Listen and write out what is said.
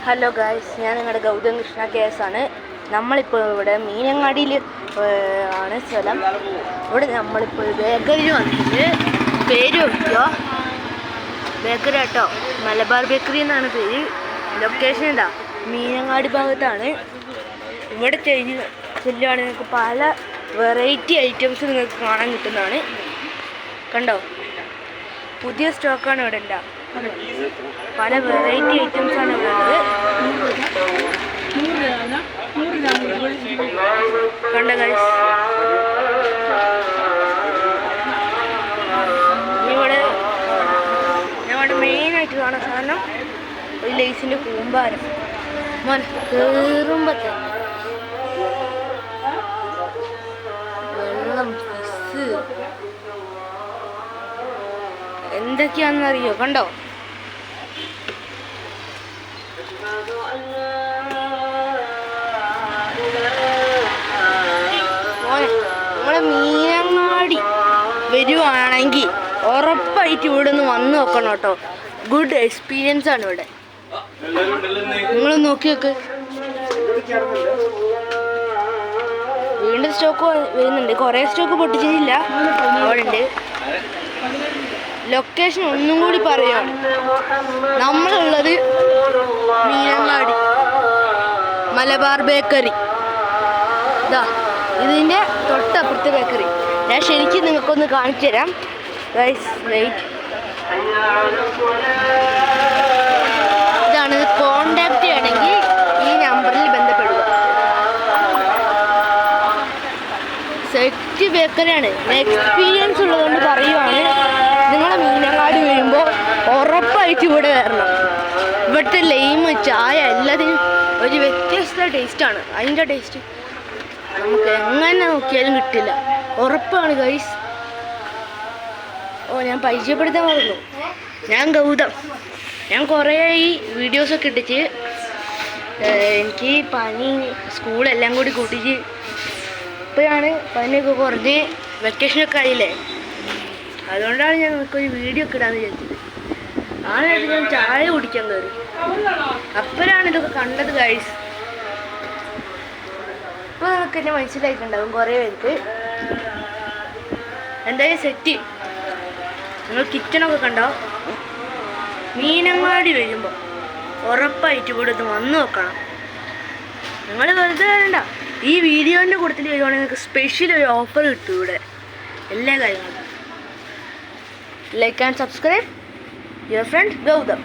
Hello guys, ഞാൻ നിങ്ങളുടെ ഗൗതം കൃഷ്ണ കേസാണ്. നമ്മളിപ്പോൾ ഇവിടെ മീനങ്ങാടിയിൽ ആണ് സ്ഥലം. ഇവിടെ നമ്മളിപ്പോൾ ബേക്കറിയിൽ വന്നിട്ട് പേര് വെക്കുക. ബേക്കറി കേട്ടോ, മലബാർ ബേക്കറി എന്നാണ് പേര്. ലൊക്കേഷൻ എന്താ, മീനങ്ങാടി ഭാഗത്താണ്. ഇവിടെ ചെല്ലുകയാണെങ്കിൽ നിങ്ങൾക്ക് പല വെറൈറ്റി ഐറ്റംസ് നിങ്ങൾക്ക് കാണാൻ കിട്ടുന്നതാണ്. കണ്ടോ, പുതിയ സ്റ്റോക്കാണ് ഇവിടെ ഉണ്ടാ. പല വെറൈറ്റി ഐറ്റംസ് ആണ് ഇവിടെ ഉള്ളത്. കണ്ട ഗൈസ്, ഇവിടെ മെയിനായിട്ട് കാണാൻ സാധനം ഒരു ലേസിൻ്റെ കൂമ്പാരം. മോൻ കയറുമ്പോൾ തന്നെ വെള്ളം, ഫിസ് എന്തൊക്കെയാണെന്നറിയോ? കണ്ടോ, നമ്മളെ മീനങ്ങാടി വരുവാണെങ്കിൽ ഉറപ്പായിട്ട് ഇവിടെ നിന്ന് വന്ന് നോക്കണം കേട്ടോ. ഗുഡ് എക്സ്പീരിയൻസ് ആണ് ഇവിടെ. നിങ്ങൾ നോക്കി നോക്ക്, വീണ്ടും സ്റ്റോക്ക് വരുന്നുണ്ട്. കുറേ സ്റ്റോക്ക് പൊട്ടിച്ചിട്ടില്ല, അവിടെ ഉണ്ട്. ലൊക്കേഷൻ ഒന്നും കൂടി പറയുകയാണ്, നമ്മളുള്ളത് മീനങ്ങാടി മലബാർ ബേക്കറി. ഇതാ ഇതിൻ്റെ തൊട്ടപ്പുറത്തെ ബേക്കറി. ഞാൻ ശരിക്കും നിങ്ങൾക്കൊന്ന് കാണിച്ചു തരാം ഗൈസ്, വെയിറ്റ്. ഇതാണ്, കോണ്ടാക്ട് ചെയ്യണമെങ്കിൽ ഈ നമ്പറിൽ ബന്ധപ്പെടുക. സെറ്റ് ബേക്കറിയാണ്. എക്സ്പീരിയൻസ് ഉള്ളതുകൊണ്ട് പറയുവാണ്, നിങ്ങളെ മീനങ്ങാടി വരുമ്പോൾ ഉറപ്പായിട്ട് ഇവിടെ വരണം. ഇവിടുത്തെ ലൈം, ചായ എല്ലാത്തിനും ഒരു വ്യത്യസ്ത ടേസ്റ്റാണ്. അതിൻ്റെ ടേസ്റ്റ് നമുക്ക് എങ്ങനെ നോക്കിയാലും കിട്ടില്ല, ഉറപ്പാണ് ഗൈസ്. ഞാൻ പരിചയപ്പെടുത്താൻ പറഞ്ഞു, ഞാൻ ഗൗതം. ഞാൻ കുറേ ഈ വീഡിയോസൊക്കെ ഇട്ടിട്ട് എനിക്ക് പനി സ്കൂളെല്ലാം കൂടി കൂട്ടിയിട്ട് ഇപ്പോഴാണ് പനിയൊക്കെ കുറഞ്ഞ് വെക്കേഷനൊക്കെ ആയില്ലേ, അതുകൊണ്ടാണ് ഞാൻ നിങ്ങൾക്കൊരു വീഡിയോ ഒക്കെ ഇടാന്ന് വിചാരിച്ചത്. ആദ്യമായിട്ട് ഞാൻ ചായ കുടിക്കാൻ കയറി, അപ്പോഴാണ് ഇതൊക്കെ കണ്ടത് ഗൈസ്. അപ്പോൾ നമുക്ക് എന്നെ മനസ്സിലായിട്ടുണ്ടാകും കുറേ പേർക്ക്. എന്തായാലും സെറ്റ്. നിങ്ങൾ കിച്ചണൊക്കെ കണ്ടോ? മീനങ്ങാടി വരുമ്പോൾ ഉറപ്പായിട്ട് ഇവിടെ ഒന്ന് വന്ന് നോക്കണം. നിങ്ങൾ വെറുതെ വരണ്ട, ഈ വീഡിയോൻ്റെ കൂട്ടത്തിൽ വരുവാണെങ്കിൽ നിങ്ങൾക്ക് സ്പെഷ്യൽ ഒരു ഓഫർ കിട്ടും ഇവിടെ. എല്ലാ കാര്യങ്ങളും like and subscribe. Your friend Gautam.